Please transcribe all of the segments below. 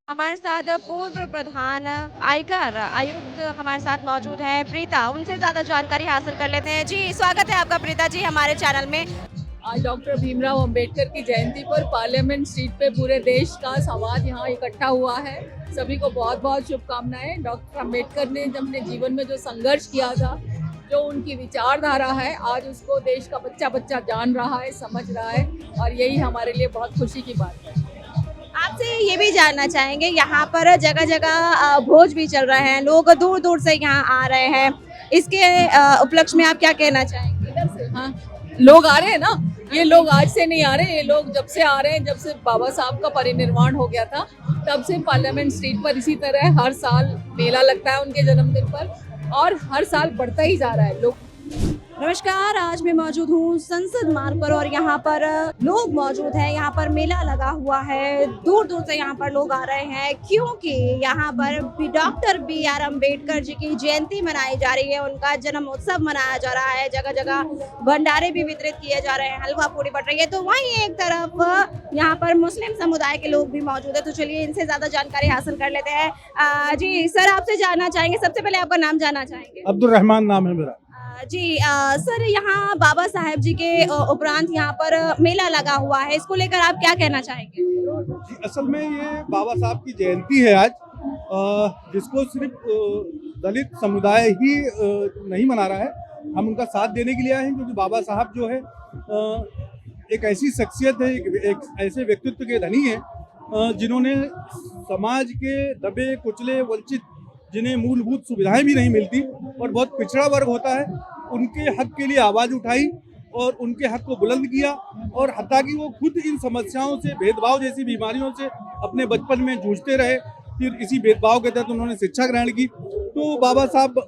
हमारे साथ पूर्व प्रधान आयकर आयुक्त हमारे साथ मौजूद हैं प्रीता, उनसे ज़्यादा जानकारी हासिल कर लेते हैं। जी, स्वागत है आपका प्रीता जी हमारे चैनल में। आज डॉक्टर भीमराव अंबेडकर की जयंती पर पार्लियामेंट स्ट्रीट पे पूरे देश का समाज यहाँ इकट्ठा हुआ है। सभी को बहुत बहुत शुभकामनाएं। डॉक्टर अंबेडकर ने अपने जीवन में जो संघर्ष किया था, जो उनकी विचारधारा है, आज उसको देश का बच्चा बच्चा जान रहा है, समझ रहा है, और यही हमारे लिए बहुत खुशी की बात है। आपसे ये भी जानना चाहेंगे, यहाँ पर जगह जगह भोज भी चल रहे हैं, लोग दूर दूर से यहाँ आ रहे हैं, इसके उपलक्ष्य में आप क्या कहना चाहेंगे? इधर से हाँ, लोग आ रहे हैं ना। ये लोग आज से नहीं आ रहे, ये लोग जब से आ रहे हैं, जब से बाबा साहब का परिनिर्वाण हो गया था, तब से पार्लियामेंट स्ट्रीट पर इसी तरह हर साल मेला लगता है उनके जन्मदिन पर, और हर साल बढ़ता ही जा रहा है। लोग नमस्कार, आज मैं मौजूद हूँ संसद मार्ग पर और यहाँ पर लोग मौजूद हैं। यहाँ पर मेला लगा हुआ है, दूर दूर से यहाँ पर लोग आ रहे हैं क्योंकि यहाँ पर doctor B are Ambedkar ji की जयंती मनाई जा रही है, उनका जन्म उत्सव मनाया जा रहा है। जगह जगह भंडारे भी वितरित किए जा रहे हैं, हलवा पूड़ी बट रही है। तो वहीं एक तरफ यहाँ पर मुस्लिम समुदाय के लोग भी मौजूद है, तो चलिए इनसे ज्यादा जानकारी हासिल कर लेते हैं। जी सर, आपसे जानना चाहेंगे, सबसे पहले आपका नाम जानना चाहेंगे। अब्दुल रहमान नाम है मेरा। जी सर, यहाँ बाबा साहेब जी के उपरांत यहाँ पर मेला लगा हुआ है, इसको लेकर आप क्या कहना चाहेंगे? जी, असल में ये बाबा साहब की जयंती है आज, जिसको सिर्फ दलित समुदाय ही नहीं मना रहा है। हम उनका साथ देने के लिए आए हैं, क्योंकि बाबा साहब जो है एक ऐसी शख्सियत है, एक ऐसे व्यक्तित्व के धनी हैं जिन्होंने समाज के दबे कुचले वंचित, जिन्हें मूलभूत सुविधाएं भी नहीं मिलती और बहुत पिछड़ा वर्ग होता है, उनके हक के लिए आवाज़ उठाई और उनके हक को बुलंद किया। और हत्ता कि वो खुद इन समस्याओं से, भेदभाव जैसी बीमारियों से अपने बचपन में जूझते रहे, फिर इसी भेदभाव के तहत उन्होंने शिक्षा ग्रहण की। तो बाबा साहब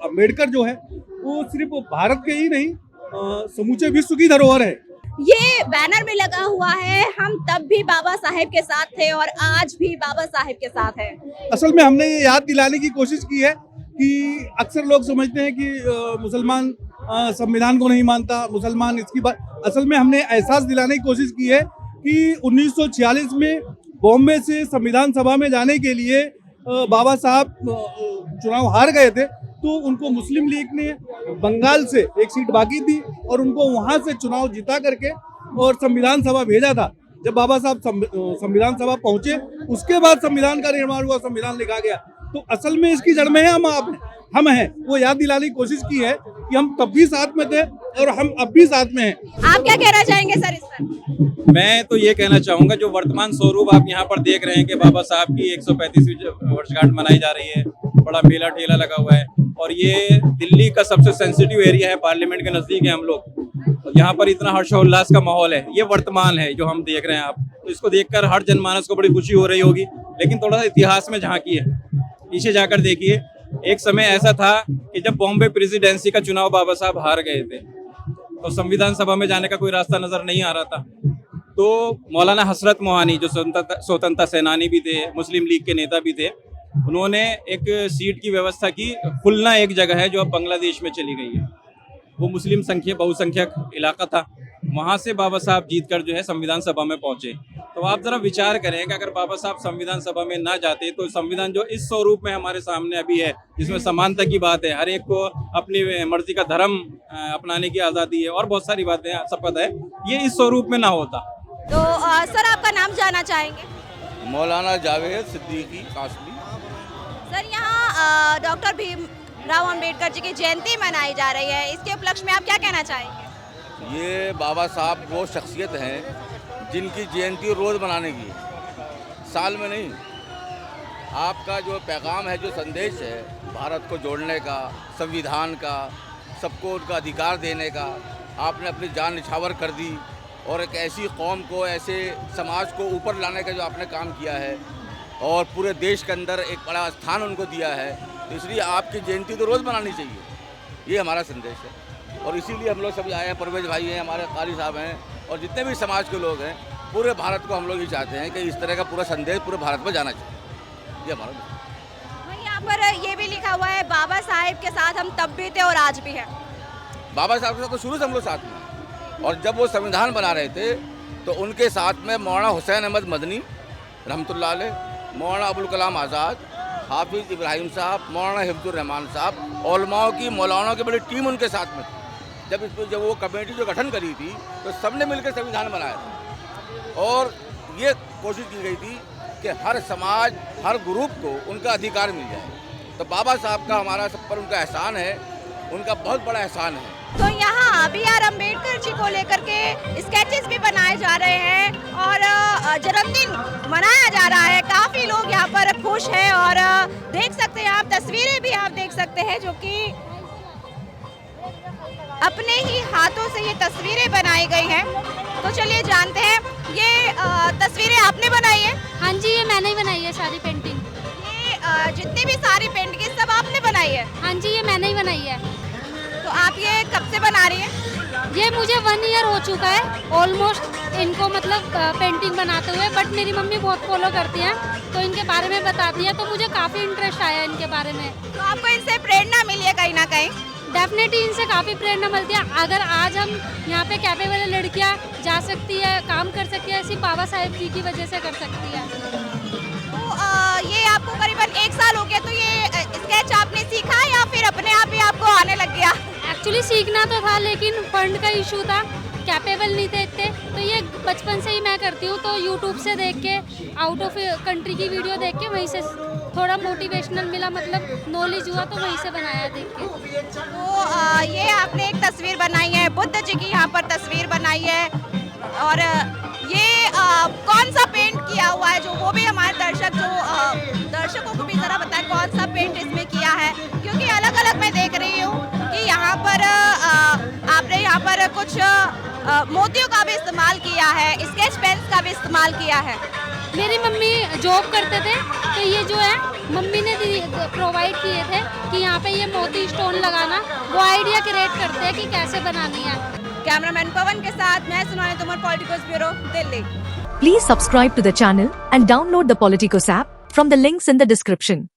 अम्बेडकर जो है वो सिर्फ भारत के ही नहीं, समूचे विश्व की धरोहर है। ये बैनर में लगा हुआ है, हम तब भी बाबा साहेब के साथ थे और आज भी बाबा साहेब के साथ है। असल में हमने ये याद दिलाने की कोशिश की है कि अक्सर लोग समझते हैं कि मुसलमान संविधान को नहीं मानता, मुसलमान इसकी बात। असल में हमने एहसास दिलाने की कोशिश की है कि 1946 में बॉम्बे से संविधान सभा में जाने के लिए बाबा साहब चुनाव हार गए थे, तो उनको मुस्लिम लीग ने बंगाल से एक सीट बाकी थी और उनको वहां से चुनाव जिता करके और संविधान सभा भेजा था। जब बाबा साहब संविधान सभा पहुंचे, उसके बाद संविधान का निर्माण हुआ, संविधान लिखा गया। तो असल में इसकी जड़ में है हम हैं। वो याद दिलाने की कोशिश की है कि हम तब भी साथ में थे और हम अब भी साथ में हैं। आप क्या कहना चाहेंगे सर इस पर? मैं तो ये कहना चाहूंगा, जो वर्तमान स्वरूप आप यहाँ पर देख रहे हैं कि बाबा साहब की 135वीं वर्षगांठ मनाई जा रही है, बड़ा मेला ठेला लगा हुआ है, और ये दिल्ली का सबसे सेंसिटिव एरिया है, पार्लियामेंट के नजदीक है हम लोग। यहाँ पर इतना हर्षोल्लास का माहौल है, ये वर्तमान है जो हम देख रहे हैं आप। तो इसको देखकर हर जनमानस को बड़ी खुशी हो रही होगी, लेकिन थोड़ा सा इतिहास में झांकिए, पीछे जाकर देखिए। एक समय ऐसा था कि जब बॉम्बे प्रेसिडेंसी का चुनाव बाबा साहब हार गए थे, तो संविधान सभा में जाने का कोई रास्ता नजर नहीं आ रहा था। तो मौलाना हसरत मोहानी, जो स्वतंत्रता सेनानी भी थे, मुस्लिम लीग के नेता भी थे, उन्होंने एक सीट की व्यवस्था की। खुलना एक जगह है जो अब बांग्लादेश में चली गई है, वो मुस्लिम बहुसंख्यक इलाका था। वहां से बाबा साहब जीतकर जो है संविधान सभा में पहुंचे। तो आप जरा विचार करें कि अगर बाबा साहब संविधान सभा में ना जाते, तो संविधान जो इस स्वरूप में हमारे सामने अभी है, जिसमें समानता की बात है, हर एक को अपनी मर्जी का धर्म अपनाने की आज़ादी है और बहुत सारी बातें सब पता है, ये इस स्वरूप में ना होता। तो सर, आपका नाम जानना चाहेंगे? मौलाना जावेद सिद्दीकी कासमी। सर, यहाँ डॉक्टर भीमराव अंबेडकर जी की जयंती मनाई जा रही है, इसके उपलक्ष्य में आप क्या कहना चाहेंगे? ये बाबा साहब वो शख्सियत हैं जिनकी जयंती रोज़ मनाने की, साल में नहीं। आपका जो पैगाम है, जो संदेश है भारत को जोड़ने का, संविधान का, सबको उनका अधिकार देने का, आपने अपनी जान निछावर कर दी और एक ऐसी कौम को, ऐसे समाज को ऊपर लाने का जो आपने काम किया है और पूरे देश के अंदर एक बड़ा स्थान उनको दिया है, तो इसलिए आपकी जयंती तो रोज़ मनानी चाहिए। ये हमारा संदेश है और इसीलिए हम लोग सभी आए हैं। परवेज भाई हैं, हमारे कारी साहब हैं, और जितने भी समाज के लोग हैं, पूरे भारत को हम लोग ही चाहते हैं कि इस तरह का पूरा संदेश पूरे भारत में जाना चाहिए। ये हमारा वहीं यहाँ पर ये भी लिखा हुआ है, बाबा साहेब के साथ हम तब भी थे और आज भी हैं। बाबा साहब के साथ तो शुरू से हम लोग साथ में, और जब वो संविधान बना रहे थे तो उनके साथ में मौलाना हुसैन अहमद मदनी रहमतुल्लाह अलैह, मौलाना अबुल कलाम आज़ाद, हाफिज़ इब्राहिम साहब, मौलाना हिफ्जुर रहमान साहब, उलमाओं की मौलाना की बड़ी टीम उनके साथ में थी। जब वो कमेटी जो गठन करी थी तो सबने मिलकर संविधान बनाया था और ये कोशिश की गई थी कि हर समाज, हर ग्रुप को उनका अधिकार मिल जाए। तो बाबा साहब का हमारा सब पर उनका एहसान है, उनका बहुत बड़ा एहसान है। तो यहाँ BR अम्बेडकर जी को लेकर के स्केचेस भी बनाए जा रहे हैं और जन्मदिन मनाया जा रहा है। काफी लोग यहाँ पर खुश हैं और देख सकते हैं आप, तस्वीरें भी आप देख सकते हैं जो कि अपने ही हाथों से ये तस्वीरें बनाई गई हैं। तो चलिए जानते हैं, ये तस्वीरें आपने बनाई है? हाँ जी, ये मैंने ही बनाई है सारी पेंटिंग। ये जितनी भी सारी पेंटिंग सब आपने बनाई है? हाँ जी, ये मैंने ही बनाई है। तो आप ये कब से बना रही हैं? ये मुझे 1 ईयर हो चुका है ऑलमोस्ट इनको, मतलब पेंटिंग बनाते हुए। बट मेरी मम्मी बहुत फॉलो करती हैं तो इनके बारे में बताती हैं, तो मुझे काफ़ी इंटरेस्ट आया इनके बारे में। तो आपको इनसे प्रेरणा मिली है कहीं ना कहीं? डेफिनेटली इनसे काफ़ी प्रेरणा मिलती है। अगर आज हम यहाँ पे कैपेबल लड़कियाँ जा सकती है, काम कर सकती है, ऐसी बाबा साहेब जी की वजह से कर सकती है। तो ये आपको करीबन 1 साल हो गया, तो ये स्केच आपने सीखा या फिर अपने आप ही आपको आने लग गया? एक्चुअली सीखना तो था लेकिन फंड का इशू था, कैपेबल नहीं थे इतने। तो ये बचपन से ही मैं करती हूँ, तो यूट्यूब से देख के, आउट ऑफ कंट्री की वीडियो देख के वहीं से थोड़ा मोटिवेशनल मिला, मतलब नॉलेज हुआ तो वहीं से बनाया देख के। तो ये आपने एक तस्वीर बनाई है, बुद्ध जी की यहाँ पर तस्वीर बनाई है और ये कौन सा पेंट किया हुआ है, जो वो भी हमारे दर्शकों को भी ज़रा बताएं कौन सा पेंट इसमें किया है, क्योंकि अलग अलग मैं देख रही हूँ कि यहाँ पर आपने यहाँ पर कुछ मोतियों का भी इस्तेमाल किया है, स्केच पेन्स का भी इस्तेमाल किया है। मेरी मम्मी जॉब करते थे तो ये जो है मम्मी ने प्रोवाइड किए थे कि यहाँ पे ये मोती स्टोन लगाना, वो आइडिया क्रिएट करते हैं कि कैसे बनानी है। कैमरामैन पवन के साथ मैं सुनाने तुमर politicals bureau, Delhi. Please subscribe to the channel and download the Politicos app from the links in the description.